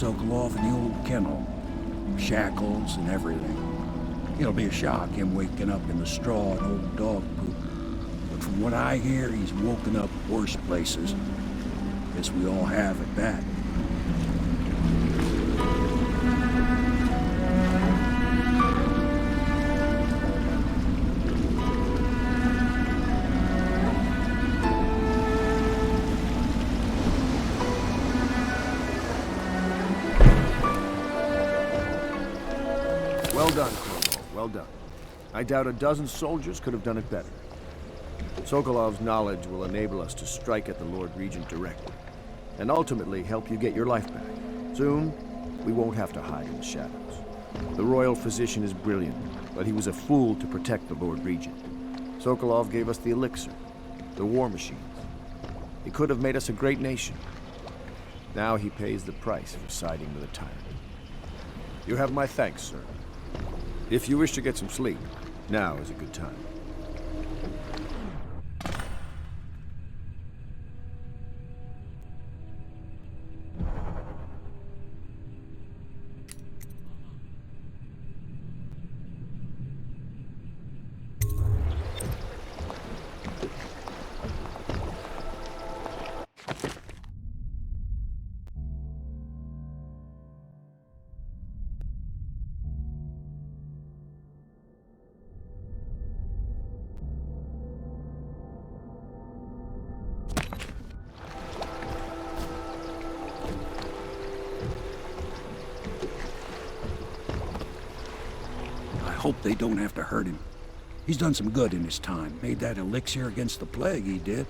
Sokolov in the old kennel. Shackles and everything. It'll be a shock, him waking up in the straw and old dog poop. But from what I hear, he's woken up worse places. Guess we all have at that. Well done, Corvo. Well done. I doubt a dozen soldiers could have done it better. Sokolov's knowledge will enable us to strike at the Lord Regent directly, and ultimately help you get your life back. Soon, we won't have to hide in the shadows. The royal physician is brilliant, but he was a fool to protect the Lord Regent. Sokolov gave us the elixir, the war machines. He could have made us a great nation. Now he pays the price for siding with a tyrant. You have my thanks, sir. If you wish to get some sleep, now is a good time. I hope they don't have to hurt him. He's done some good in his time. Made that elixir against the plague, he did.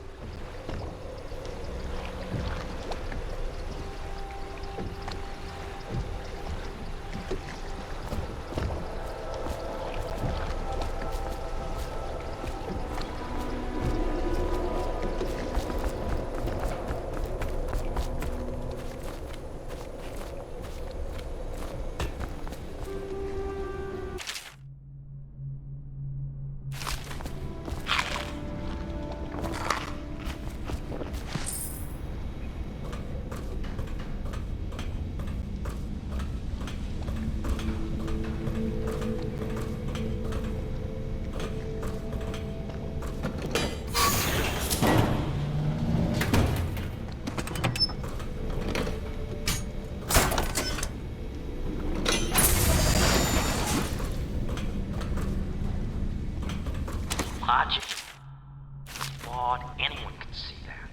Logic is flawed. Anyone can see that.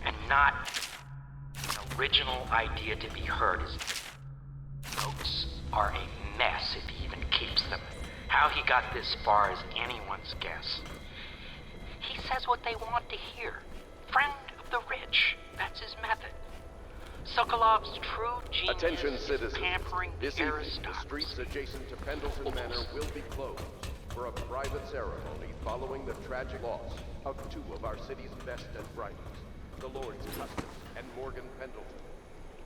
And not an original idea to be heard. His notes are a mess if he even keeps them. How he got this far is anyone's guess. He says what they want to hear. Friend of the rich. That's his method. Sokolov's true genius Attention, is citizens. pampering This the evening, the aristocracy. streets adjacent to Pendleton Manor will be closed for a private ceremony following the tragic loss of two of our city's best and brightest, the Lords Custis and Morgan Pendleton.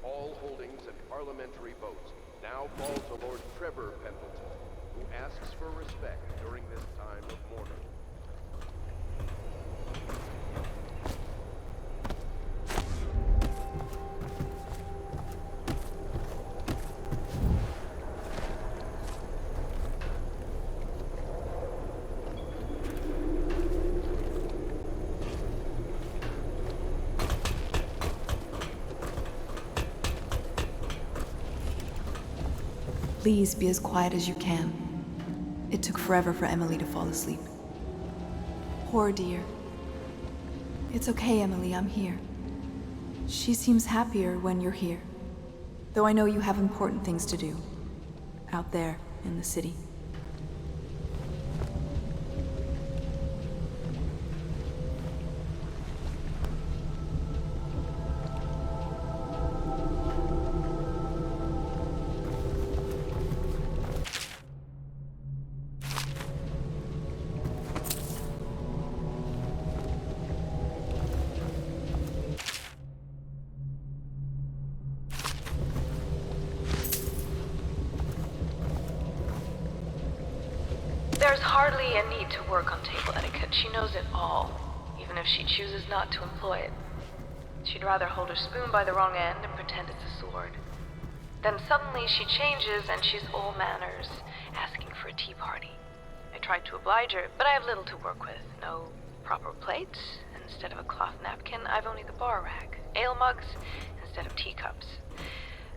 All holdings and parliamentary votes now fall to Lord Trevor Pendleton, who asks for respect during this time of mourning. Please be as quiet as you can. It took forever for Emily to fall asleep. Poor dear. It's okay, Emily, I'm here. She seems happier when you're here. Though I know you have important things to do. Out there, in the city. There's hardly a need to work on table etiquette. She knows it all, even if she chooses not to employ it. She'd rather hold her spoon by the wrong end and pretend it's a sword. Then suddenly she changes and she's all manners, asking for a tea party. I tried to oblige her, but I have little to work with. No proper plates. Instead of a cloth napkin, I've only the bar rack. Ale mugs instead of teacups.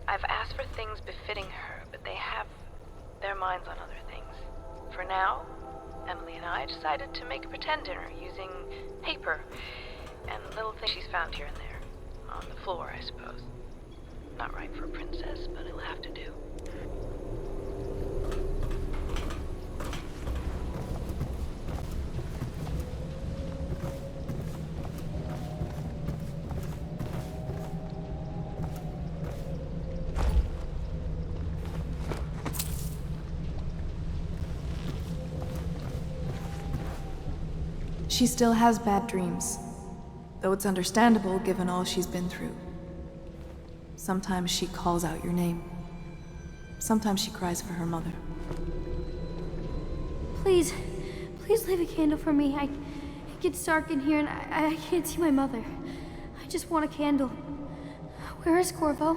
I've asked for things befitting her, but they have their minds on other things. For now, Emily and I decided to make a pretend dinner using paper and little things she's found here and there. On the floor, I suppose. Not right for a princess, but it'll have to do. She still has bad dreams, though it's understandable given all she's been through. Sometimes she calls out your name. Sometimes she cries for her mother. Please, please leave a candle for me. It gets dark in here and I can't see my mother. I just want a candle. Where is Corvo?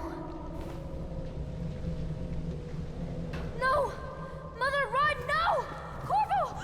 No! Mother, run! No! Corvo!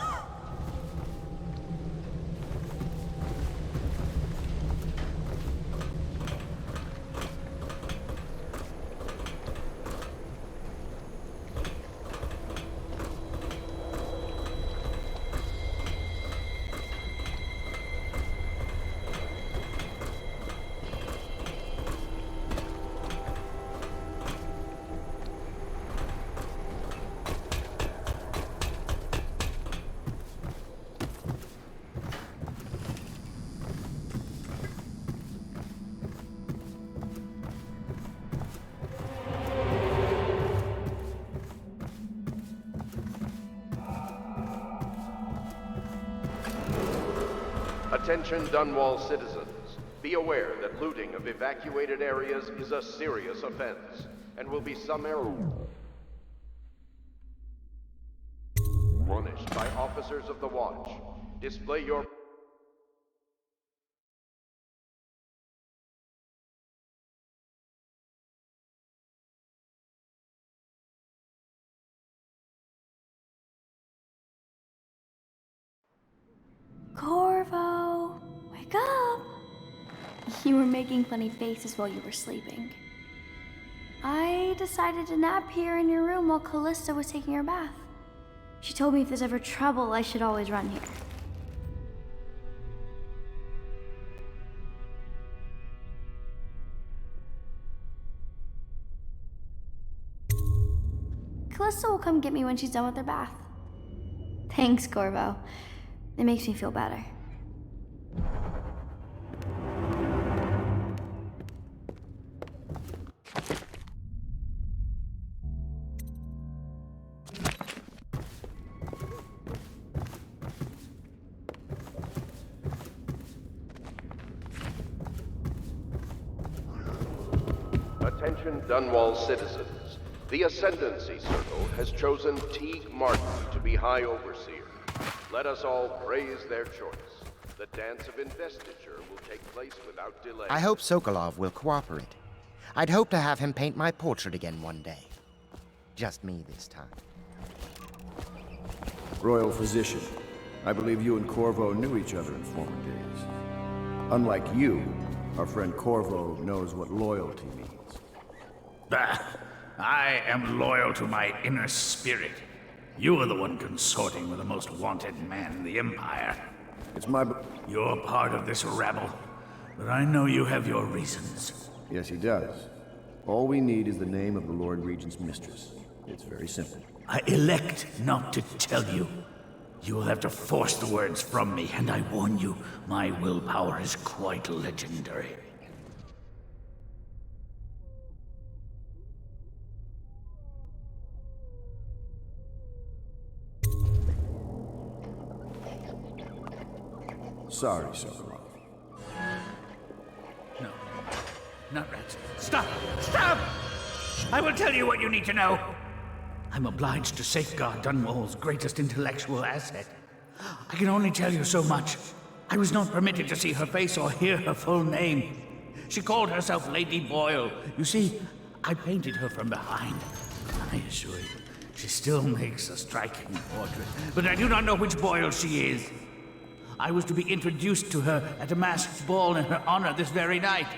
Attention Dunwall citizens. Be aware that looting of evacuated areas is a serious offense and will be summarily punished by officers of the watch. Display your Corvo, wake up! You were making funny faces while you were sleeping. I decided to nap here in your room while Callista was taking her bath. She told me if there's ever trouble, I should always run here. Callista will come get me when she's done with her bath. Thanks, Corvo. It makes me feel better. Attention Dunwall citizens. The Ascendancy Circle has chosen Teague Martin to be High Overseer. Let us all praise their choice. The dance of investiture will take place without delay. I hope Sokolov will cooperate. I'd hope to have him paint my portrait again one day. Just me this time. Royal Physician, I believe you and Corvo knew each other in former days. Unlike you, our friend Corvo knows what loyalty means. Bah! I am loyal to my inner spirit. You are the one consorting with the most wanted man in the Empire. It's my... You're part of this rabble, but I know you have your reasons. Yes, he does. All we need is the name of the Lord Regent's mistress. It's very simple. I elect not to tell you. You will have to force the words from me, and I warn you, my willpower is quite legendary. Sorry, Sokolov. No. Not rats. Stop! Stop! I will tell you what you need to know. I'm obliged to safeguard Dunwall's greatest intellectual asset. I can only tell you so much. I was not permitted to see her face or hear her full name. She called herself Lady Boyle. You see, I painted her from behind. I assure you, she still makes a striking portrait, but I do not know which Boyle she is. I was to be introduced to her at a masked ball in her honor this very night.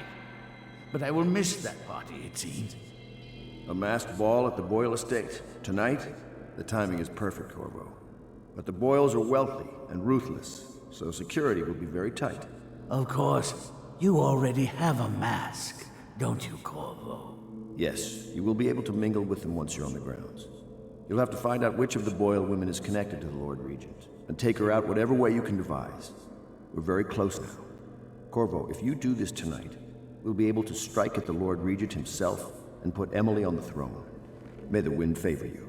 But I will miss that party, it seems. A masked ball at the Boyle estate. Tonight? The timing is perfect, Corvo. But the Boyles are wealthy and ruthless, so security will be very tight. Of course. You already have a mask, don't you, Corvo? Yes, you will be able to mingle with them once you're on the grounds. You'll have to find out which of the Boyle women is connected to the Lord Regent, and take her out whatever way you can devise. We're very close now. Corvo, if you do this tonight, we'll be able to strike at the Lord Regent himself and put Emily on the throne. May the wind favor you.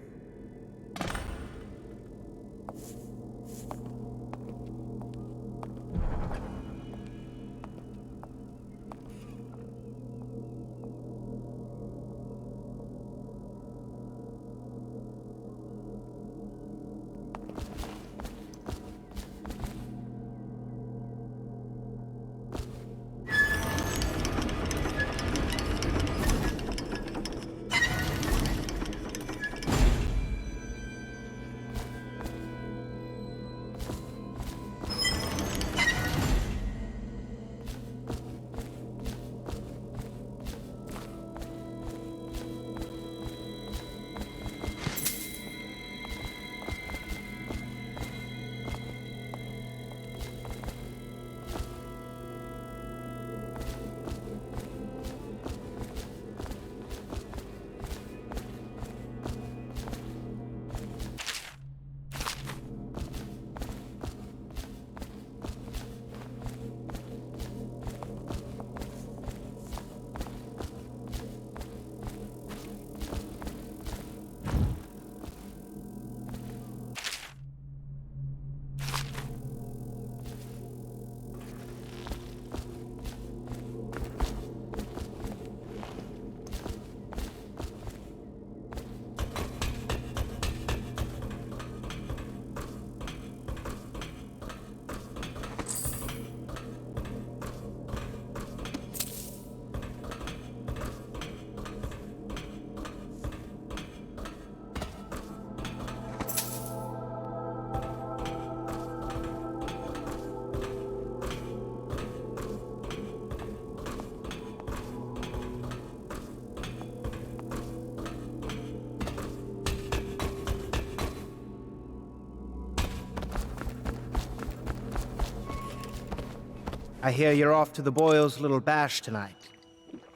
I hear you're off to the Boyles' little bash tonight.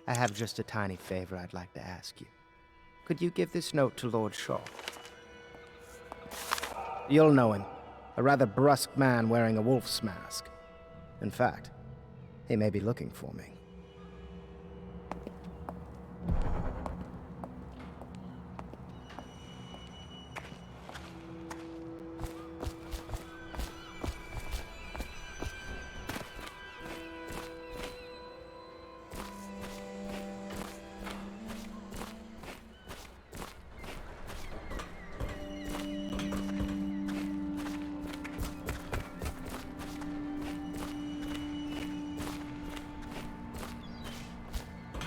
I have just a tiny favor I'd like to ask you. Could you give this note to Lord Shaw? You'll know him. A rather brusque man wearing a wolf's mask. In fact, he may be looking for me.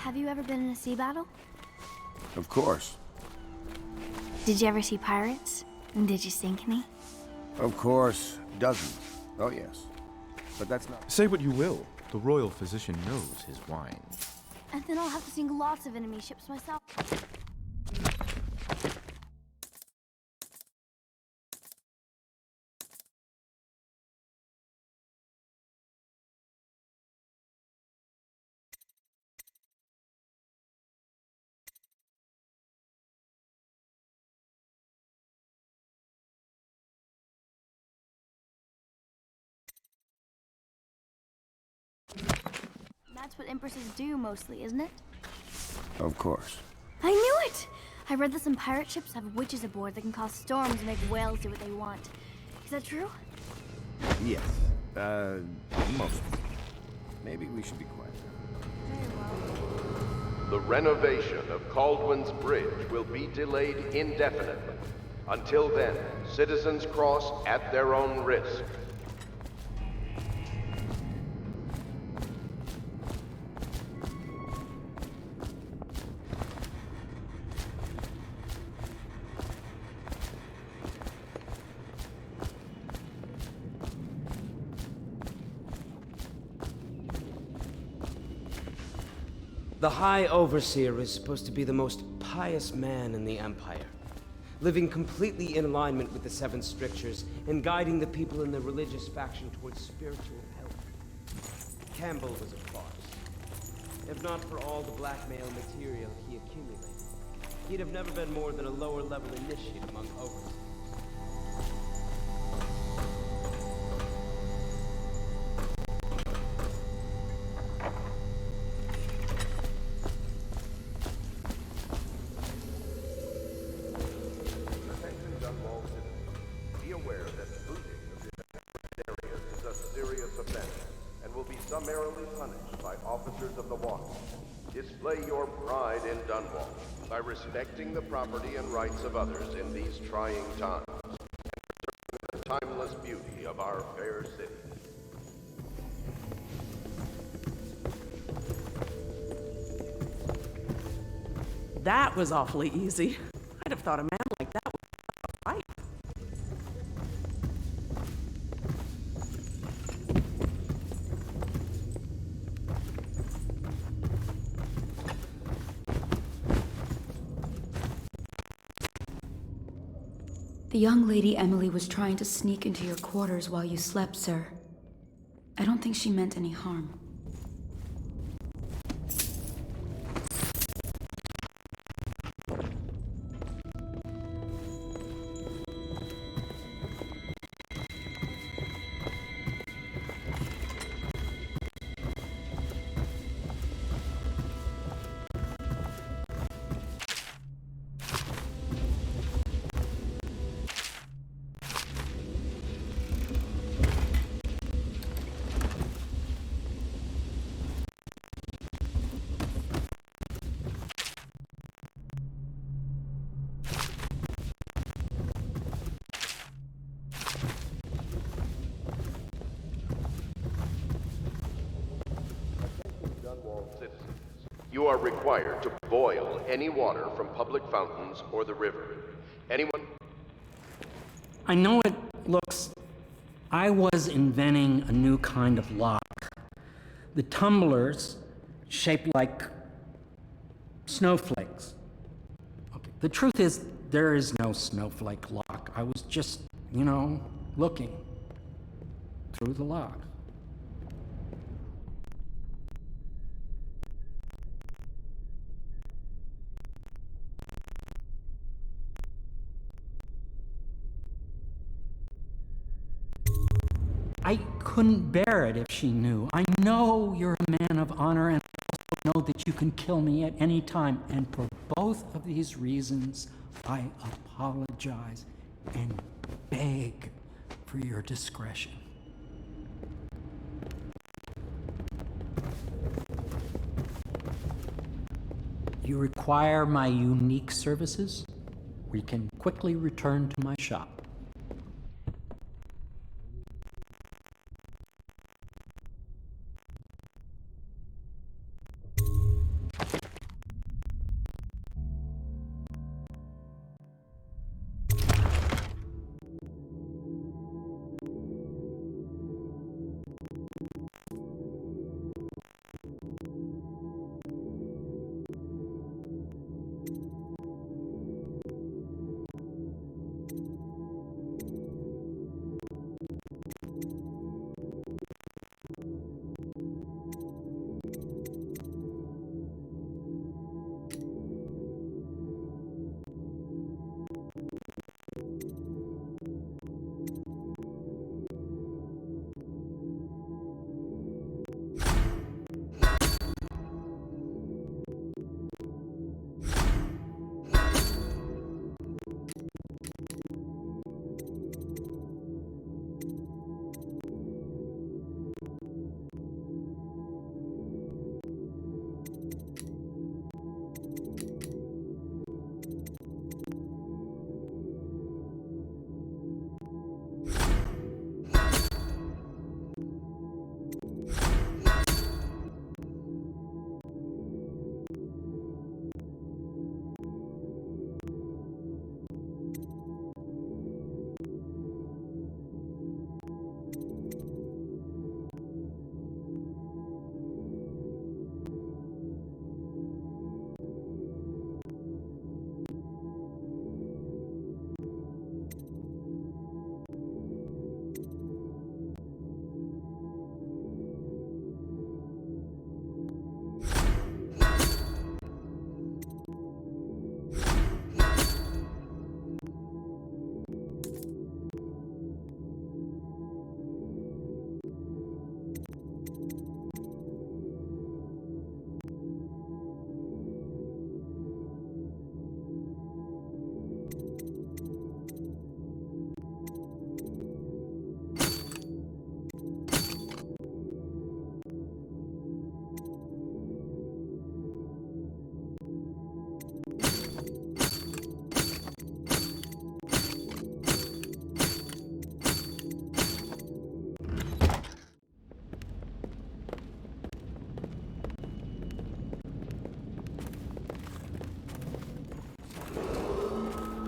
Have you ever been in a sea battle? Of course. Did you ever see pirates? And did you sink any? Of course. Dozens. Oh, yes. But that's not... Say what you will. The royal physician knows his wine. And then I'll have to sink lots of enemy ships myself. That's what empresses do mostly, isn't it? Of course. I knew it! I read that some pirate ships have witches aboard that can cause storms and make whales do what they want. Is that true? Yes. Most. Maybe we should be quiet. Very well. The renovation of Caldwin's Bridge will be delayed indefinitely. Until then, citizens cross at their own risk. The High Overseer is supposed to be the most pious man in the Empire, living completely in alignment with the Seven Strictures and guiding the people in the religious faction towards spiritual health. Campbell was a farce. If not for all the blackmail material he accumulated, he'd have never been more than a lower-level initiate among overseers. Attention Dunwall citizens. Be aware that looting of this area is a serious offense and will be summarily punished by officers of the watch. Display your pride in Dunwall by respecting the property and rights of others in these trying times and preserving the timeless beauty of our fair city. That was awfully easy. I'd have thought a man like that would fight. The young lady Emily was trying to sneak into your quarters while you slept, sir. I don't think she meant any harm. Dunwall citizens. You are required to boil any water from public fountains or the river. Anyone? I know it looks... I was inventing a new kind of lock. The tumblers shaped like snowflakes. Okay. The truth is, there is no snowflake lock. I was just, looking through the lock. I couldn't bear it if she knew. I know you're a man of honor, and I also know that you can kill me at any time. And for both of these reasons, I apologize and beg for your discretion. You require my unique services? We can quickly return to my shop.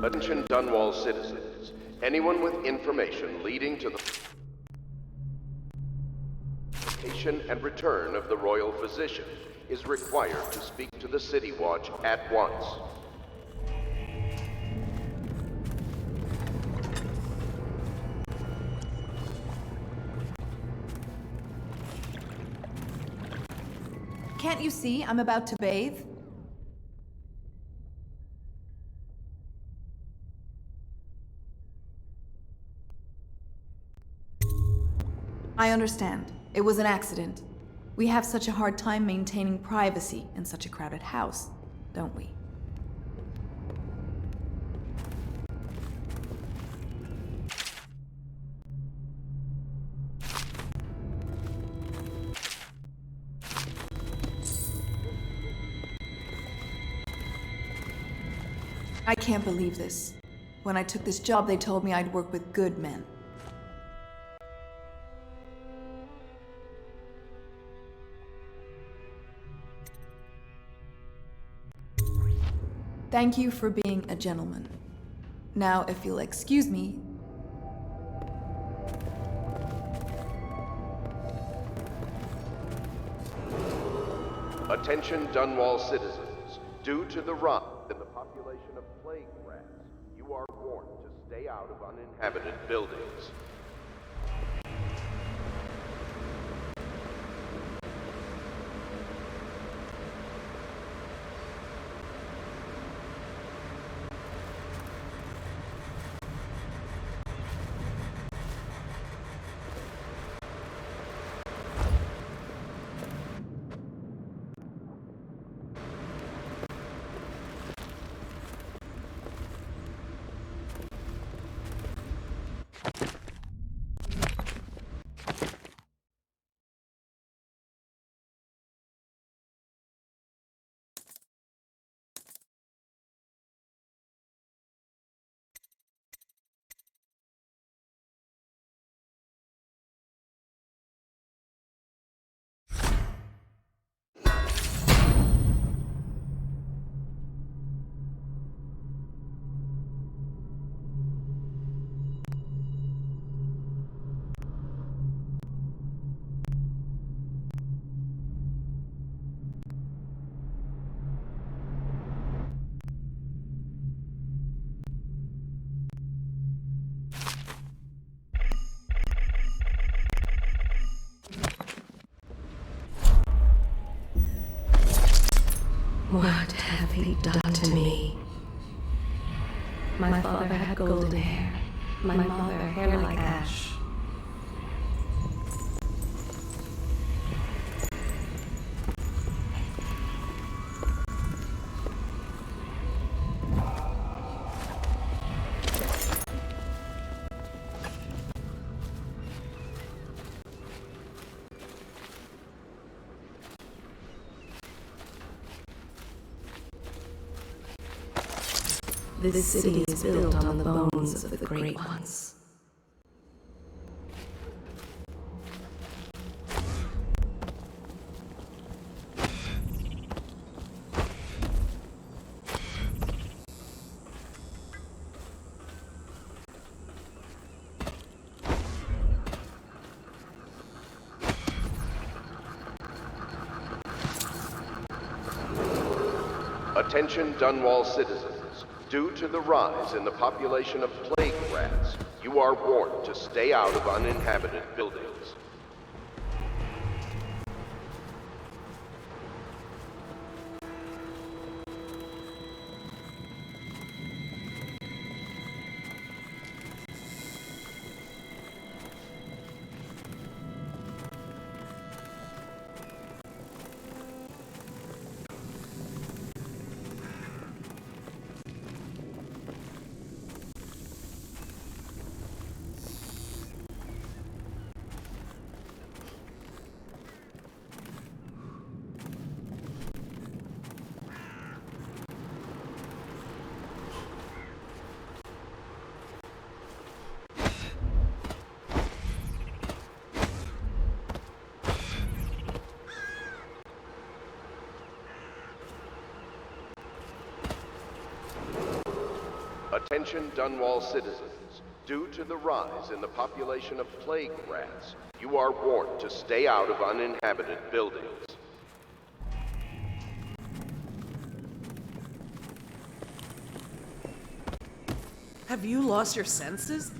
Attention Dunwall citizens. Anyone with information leading to the location and return of the royal physician is required to speak to the City Watch at once. Can't you see I'm about to bathe? I understand. It was an accident. We have such a hard time maintaining privacy in such a crowded house, don't we? I can't believe this. When I took this job, they told me I'd work with good men. Thank you for being a gentleman. Now, if you'll excuse me... Attention Dunwall citizens. Due to the rise in the population of plague rats, you are warned to stay out of uninhabited buildings. What have he done to me? My father had golden hair. My mother hair like ash. This city is built on the bones of the great ones. Attention Dunwall citizens. Due to the rise in the population of plague rats, you are warned to stay out of uninhabited buildings. Attention Dunwall citizens. Due to the rise in the population of plague rats, you are warned to stay out of uninhabited buildings. Have you lost your senses?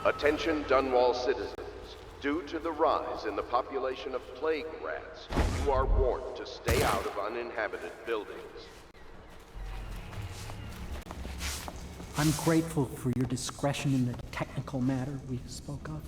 Attention Dunwall citizens. Due to the rise in the population of plague rats, you are warned to stay out of uninhabited buildings. I'm grateful for your discretion in the technical matter we spoke of.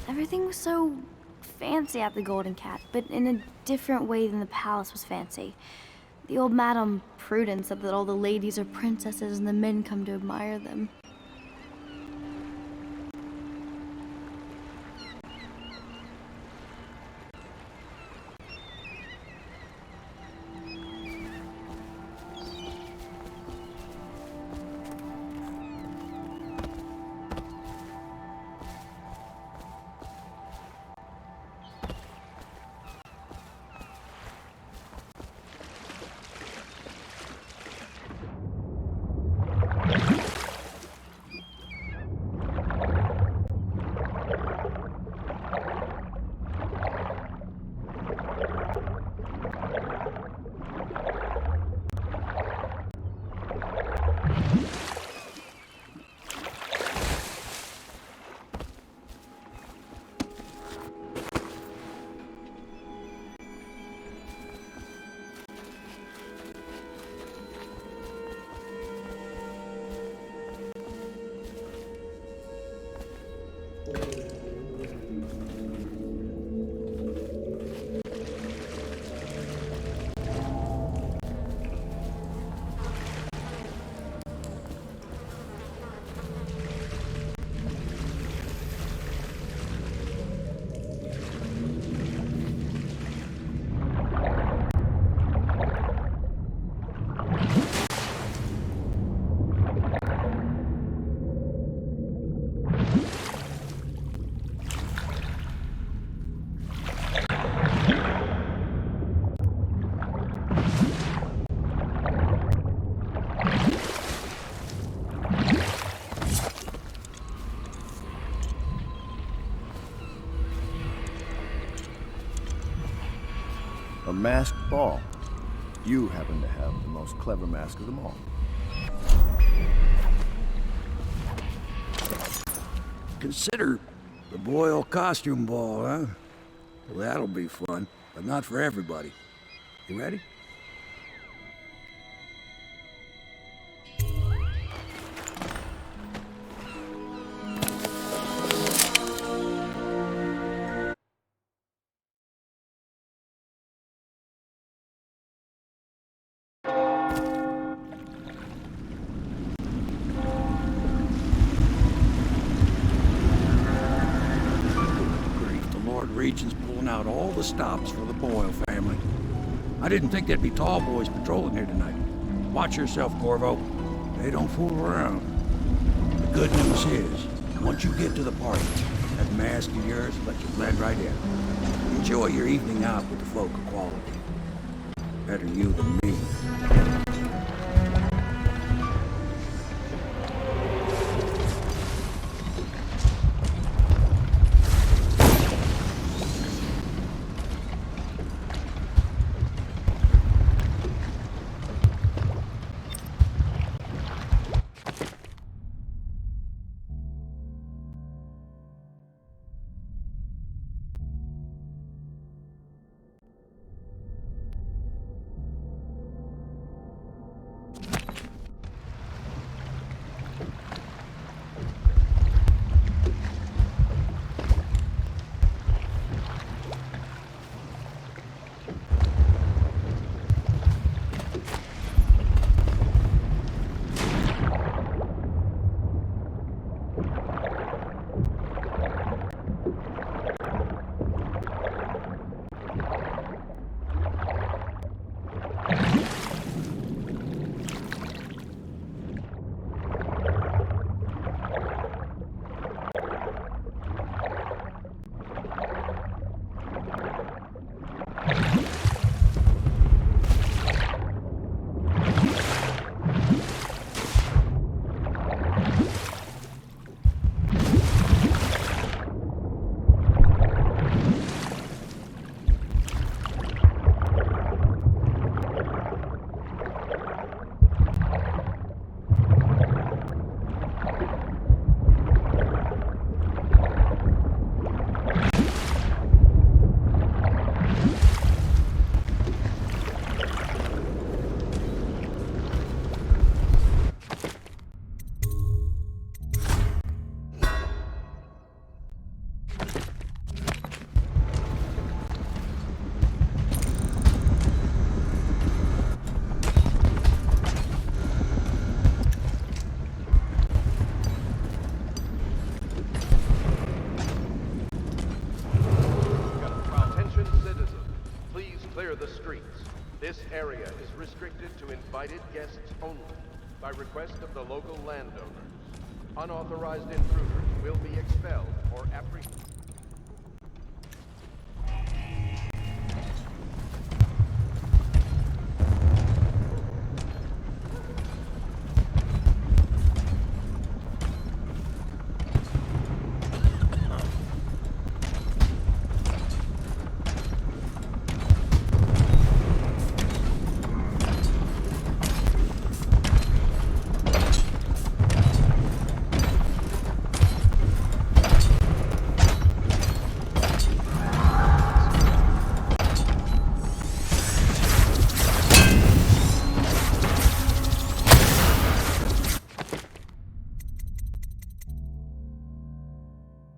Everything was so fancy at the Golden Cat, but in a different way than the palace was fancy. The old Madame Prudence said that all the ladies are princesses and the men come to admire them. A masked ball. You happen to have the most clever mask of them all. Consider the Boyle costume ball, huh? Well, that'll be fun, but not for everybody. You ready? pulling out all the stops for the Boyle family. I didn't think there'd be tall boys patrolling here tonight. Watch yourself, Corvo. They don't fool around. The good news is, once you get to the party, that mask of yours will let you blend right in. Enjoy your evening out with the folk of quality. Better you than me. the streets. This area is restricted to invited guests only, by request of the local landowners. Unauthorized intruders will be expelled or apprehended.